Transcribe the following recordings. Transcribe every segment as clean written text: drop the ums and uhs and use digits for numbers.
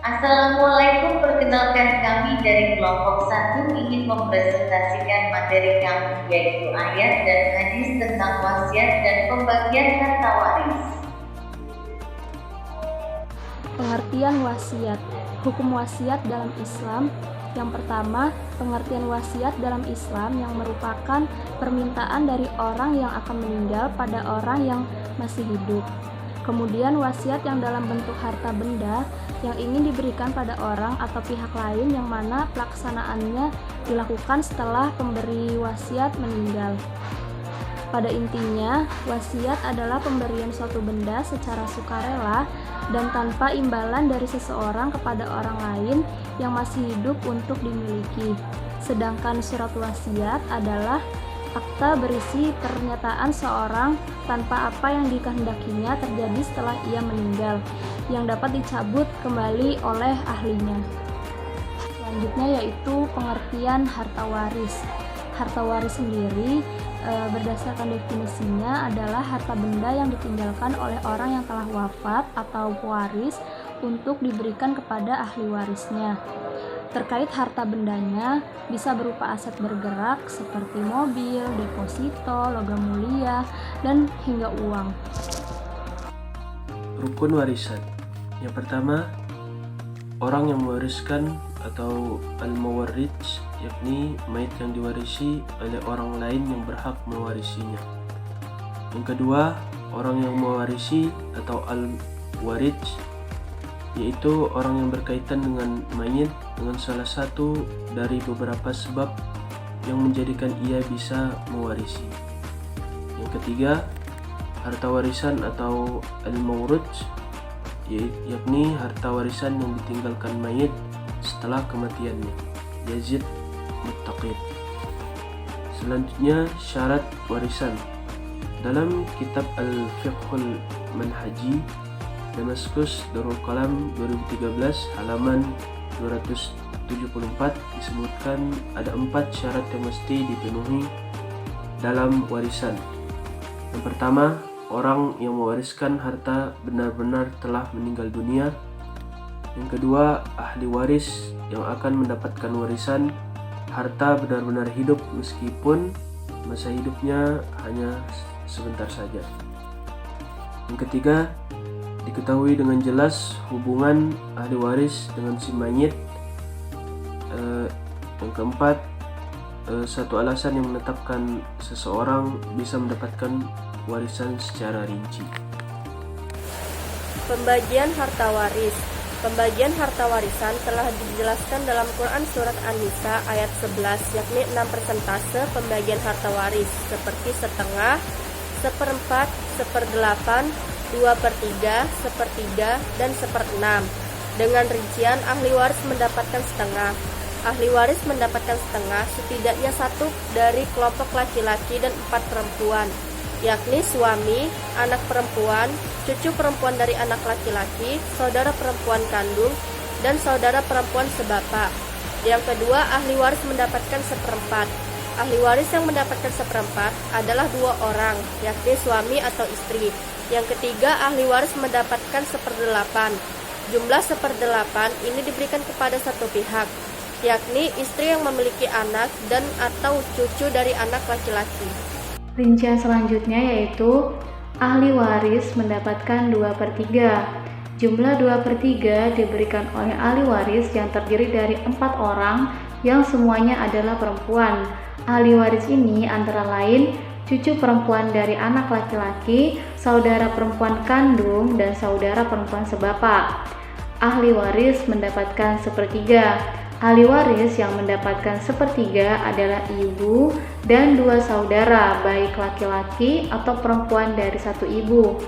Assalamualaikum, perkenalkan kami dari kelompok 1 ingin mempresentasikan materi kami yaitu ayat dan hadis tentang wasiat dan pembagian harta waris. Pengertian wasiat. Hukum wasiat dalam Islam. Yang pertama, pengertian wasiat dalam Islam yang merupakan permintaan dari orang yang akan meninggal pada orang yang masih hidup. Kemudian wasiat yang dalam bentuk harta benda yang ingin diberikan pada orang atau pihak lain yang mana pelaksanaannya dilakukan setelah pemberi wasiat meninggal. Pada intinya, wasiat adalah pemberian suatu benda secara sukarela dan tanpa imbalan dari seseorang kepada orang lain yang masih hidup untuk dimiliki. Sedangkan surat wasiat adalah akta berisi pernyataan seorang tanpa apa yang dikehendakinya terjadi setelah ia meninggal, yang dapat dicabut kembali oleh ahlinya. Selanjutnya yaitu pengertian harta waris. Harta waris sendiri berdasarkan definisinya adalah harta benda yang ditinggalkan oleh orang yang telah wafat atau pewaris untuk diberikan kepada ahli warisnya. Terkait harta bendanya bisa berupa aset bergerak seperti mobil, deposito, logam mulia, dan hingga uang. Rukun warisan. Yang pertama, orang yang mewariskan atau al-muwarrits, yakni mayit yang diwarisi oleh orang lain yang berhak mewarisinya. Yang kedua, orang yang mewarisi atau al-warits, yaitu orang yang berkaitan dengan mayit dengan salah satu dari beberapa sebab yang menjadikan ia bisa mewarisi. Yang ketiga, harta warisan atau al-mawruts, yakni harta warisan yang ditinggalkan mayit setelah kematiannya. Yazid Muttaqid. Selanjutnya, syarat warisan. Dalam kitab Al-Fiqhul Manhaji Damaskus Darul Qalam 2013 halaman 274 disebutkan ada 4 syarat yang mesti dipenuhi dalam warisan. Yang pertama, orang yang mewariskan harta benar-benar telah meninggal dunia. Yang kedua, ahli waris yang akan mendapatkan warisan harta benar-benar hidup meskipun masa hidupnya hanya sebentar saja. Yang ketiga, diketahui dengan jelas hubungan ahli waris dengan si mayit. Yang keempat, satu alasan yang menetapkan seseorang bisa mendapatkan warisan secara rinci. Pembagian harta waris. Pembagian harta warisan telah dijelaskan dalam Quran Surat An-Nisa ayat 11, yakni 6 persentase pembagian harta waris, seperti setengah, seperempat, seperdelapan, 2/3, sepertiga, dan seperenam. Dengan rincian, ahli waris mendapatkan setengah. Ahli waris mendapatkan setengah setidaknya 1 dari kelompok laki-laki dan 4 perempuan, yakni suami, anak perempuan, cucu perempuan dari anak laki-laki, saudara perempuan kandung, dan saudara perempuan sebapak. Yang kedua, ahli waris mendapatkan seperempat. Ahli waris yang mendapatkan seperempat adalah 2 orang, yakni suami atau istri. Yang ketiga, ahli waris mendapatkan seperdelapan. Jumlah seperdelapan ini diberikan kepada satu pihak, yakni istri yang memiliki anak dan atau cucu dari anak laki-laki. Rincian selanjutnya yaitu ahli waris mendapatkan 2/3. Jumlah 2/3 diberikan oleh ahli waris yang terdiri dari 4 orang yang semuanya adalah perempuan. Ahli waris ini antara lain cucu perempuan dari anak laki-laki, saudara perempuan kandung, dan saudara perempuan sebapak. Ahli waris mendapatkan sepertiga. Ahli waris yang mendapatkan sepertiga adalah ibu dan 2 saudara, baik laki-laki atau perempuan dari satu ibu.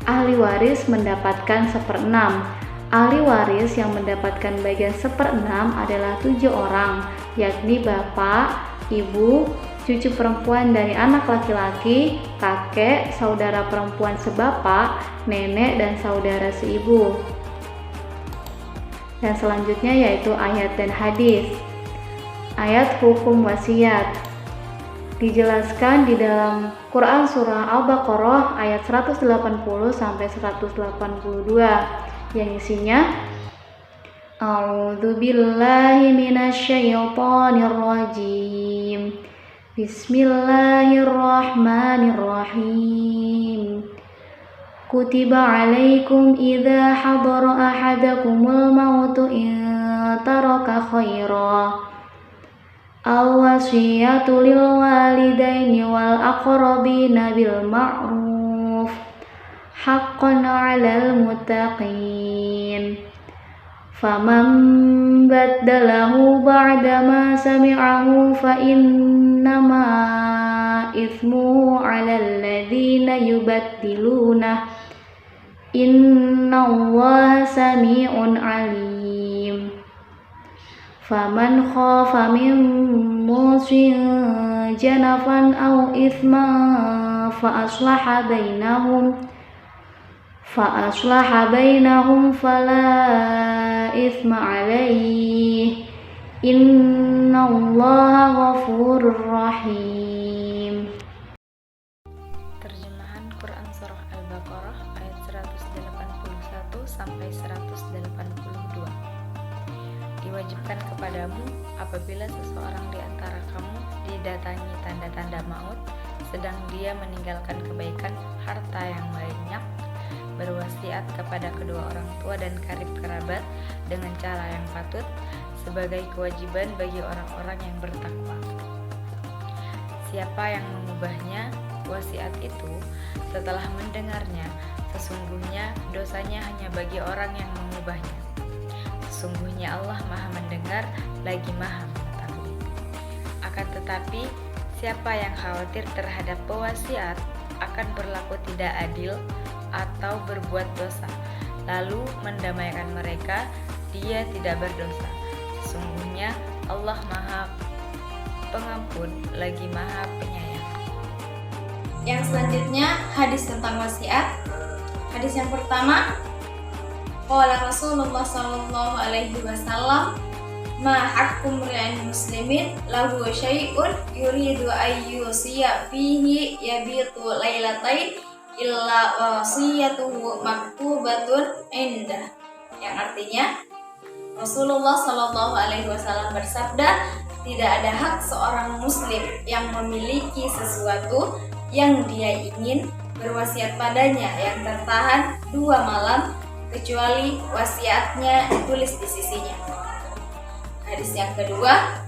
Ahli waris mendapatkan seperenam. Ahli waris yang mendapatkan bagian seperenam adalah 7 orang, yakni bapak, ibu, cucu perempuan dari anak laki-laki, kakek, saudara perempuan sebapak, nenek, dan saudara seibu. Dan selanjutnya yaitu ayat dan hadis. Ayat hukum wasiat dijelaskan di dalam Quran Surah Al-Baqarah ayat 180 sampai 182 yang isinya A'udzu billahi minasyaitonir rajim. Bismillahirrahmanirrahim. Kutiba alaikum idza hadara ahadakumul mautu in taraka khaira al-wasiyatu lil walidaini wal aqrabina bil ma'ruf haqqan 'alal muttaqin. Faman baddalahu ba'dama sami'ahu fa innama itsmuhu 'alal ladzina yubaddiluna innallaha sami'un 'alim. Faman khafa min musin janafan aw itsman fa aslaha bainahum fala itsma alaihi innallaha ghafurur rahim. Terjemahan Quran Surah Al-Baqarah ayat 181 sampai 182. Diwajibkan kepadamu apabila seseorang di antara kamu didatangi tanda-tanda maut, sedang dia meninggalkan kebaikan, harta yang banyak, berwasiat kepada kedua orang tua dan karib kerabat dengan cara yang patut, sebagai kewajiban bagi orang-orang yang bertakwa. Siapa yang mengubahnya, wasiat itu, setelah mendengarnya, sesungguhnya dosanya hanya bagi orang yang mengubahnya. Sesungguhnya Allah Maha Mendengar lagi Maha Mengetahui. Akan tetapi, siapa yang khawatir terhadap pewasiat akan berlaku tidak adil atau berbuat dosa, lalu mendamaikan mereka, dia tidak berdosa. Sesungguhnya Allah Maha Pengampun lagi Maha Penyayang. Yang selanjutnya hadis tentang wasiat. Hadis yang pertama, qala Rasulullah sallallahu alaihi wasallam, ma haqqu mri'in muslimin lahu syai'un yuridu ayyusiya fihi yabitu lailatain illa wasiyatuhu maktubatun indah. Yang artinya, Rasulullah sallallahu alaihi wasallam bersabda, tidak ada hak seorang muslim yang memiliki sesuatu yang dia ingin berwasiat padanya yang tertahan 2 malam, kecuali wasiatnya ditulis di sisinya. Hadis yang kedua,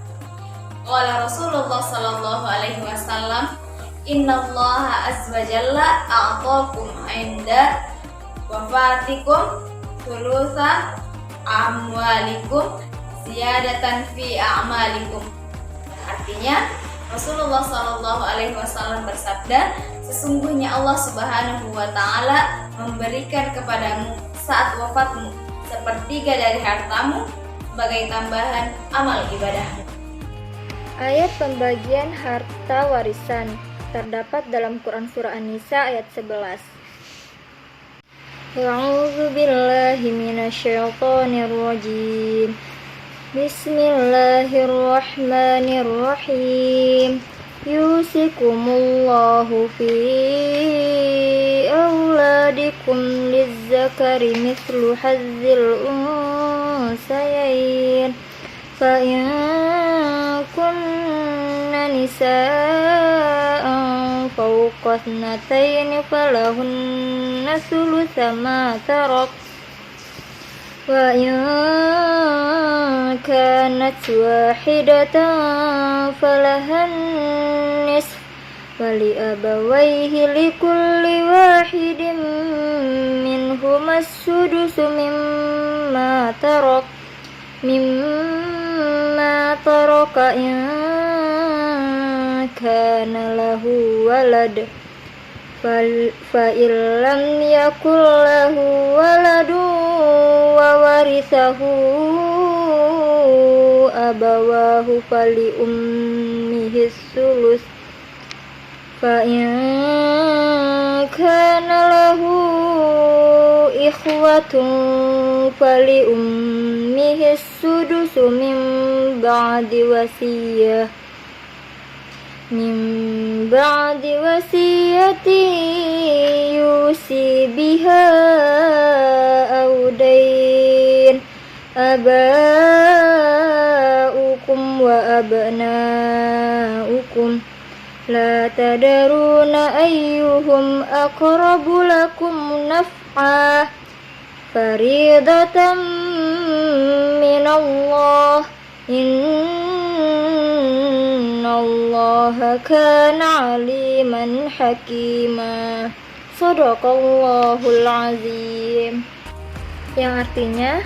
qala Rasulullah sallallahu alaihi wasallam, innallaha azza wa jalla a'takum 'inda wafatikum thulutsa amwalikum ziyadatan fi a'malikum. Artinya, Rasulullah sallallahu alaihi wasallam bersabda, sesungguhnya Allah Subhanahu wa taala memberikan kepadamu saat wafatmu sepertiga dari hartamu sebagai tambahan amal ibadahmu. Ayat pembagian harta warisan terdapat dalam Quran Surah An-Nisa ayat 11. A'udzu billahi minasyaitonir rajim. Bismillahirrahmanirrahim. Yusikumullahu fi auladikum lizzakari mithlu hazzil unsayain. Fa in kunna nisaan fawqa ithnatayn falahunna thulutsu ma tarak. Wa in kanat wahidatan falahan nisf wali abawayhi likulli wahidin minhuma as-sudusu mimma taraka in kana lahu walad fa illam yakul lahu waladun wa warithahu abawahu fali ummihi sulus fa in kana lahu ikhwatun fali ummihi sudusu min ba'di wasiyati yusi biha audain آباؤكم وأبناؤكم لا تدرون أيهم أقرب لكم نفعا فريضة من الله إن الله كان عليما حكيما Shadaqallahul azim. Yang artinya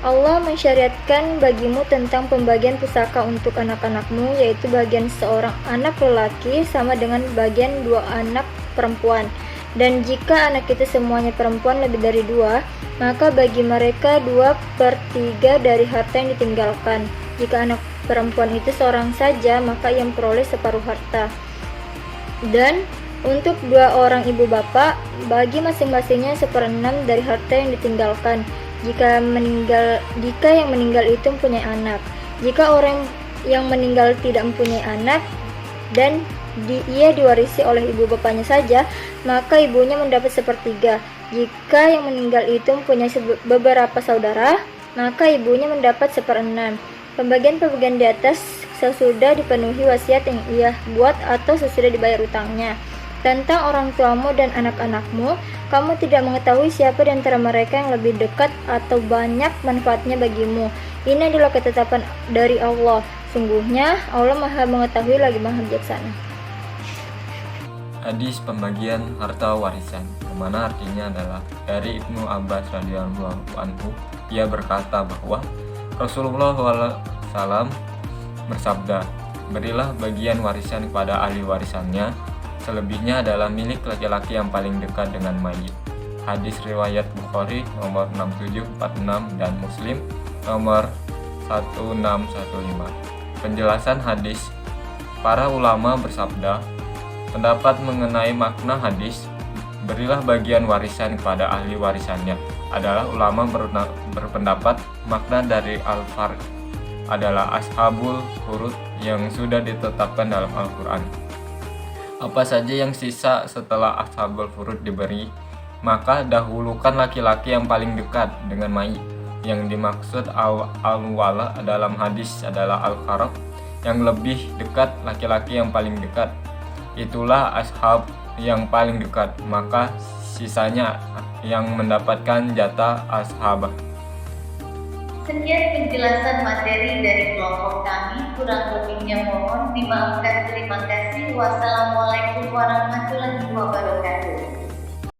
Allah mensyariatkan bagimu tentang pembagian pusaka untuk anak-anakmu, yaitu bagian seorang anak lelaki sama dengan bagian 2 anak perempuan. Dan jika anak itu semuanya perempuan lebih dari 2, maka bagi mereka 2/3 dari harta yang ditinggalkan. Jika anak perempuan itu seorang saja, maka ia memperoleh separuh harta. Dan untuk 2 orang ibu bapak, bagi masing-masingnya 1/6 dari harta yang ditinggalkan. Jika yang meninggal itu mempunyai anak. Jika orang yang meninggal tidak mempunyai anak dan ia diwarisi oleh ibu bapaknya saja, maka ibunya mendapat 1/3. Jika yang meninggal itu mempunyai beberapa saudara, maka ibunya mendapat 1/6. Pembagian-pembagian di atas sesudah dipenuhi wasiat yang ia buat atau sesudah dibayar utangnya. Tentang orang tuamu dan anak-anakmu, kamu tidak mengetahui siapa di antara mereka yang lebih dekat atau banyak manfaatnya bagimu. Ini adalah ketetapan dari Allah. Sungguhnya Allah Maha Mengetahui lagi Maha Bijaksana. Hadis pembagian harta warisan, yang mana artinya adalah dari Ibnu Abbas radhiyallahu anhu, ia berkata bahwa Rasulullah SAW bersabda, "Berilah bagian warisan kepada ahli warisannya, selebihnya adalah milik laki-laki yang paling dekat dengan mayit." Hadis riwayat Bukhari nomor 6746 dan Muslim nomor 1615. Penjelasan hadis. Para ulama bersabda, pendapat mengenai makna hadis "berilah bagian warisan kepada ahli warisannya" adalah ulama berpendapat makna dari al-farq adalah ashabul furud yang sudah ditetapkan dalam Al-Quran. Apa saja yang sisa setelah ashabul furud diberi, maka dahulukan laki-laki yang paling dekat dengan mayit. Yang dimaksud al-wala dalam hadis adalah al-qarab, yang lebih dekat, laki-laki yang paling dekat. Itulah ashab yang paling dekat, maka sisanya yang mendapatkan jatah ashabah. Sekian penjelasan materi dari kelompok kami, kurang lebihnya mohon dimaafkan. Terima kasih. Wassalamualaikum warahmatullahi wabarakatuh.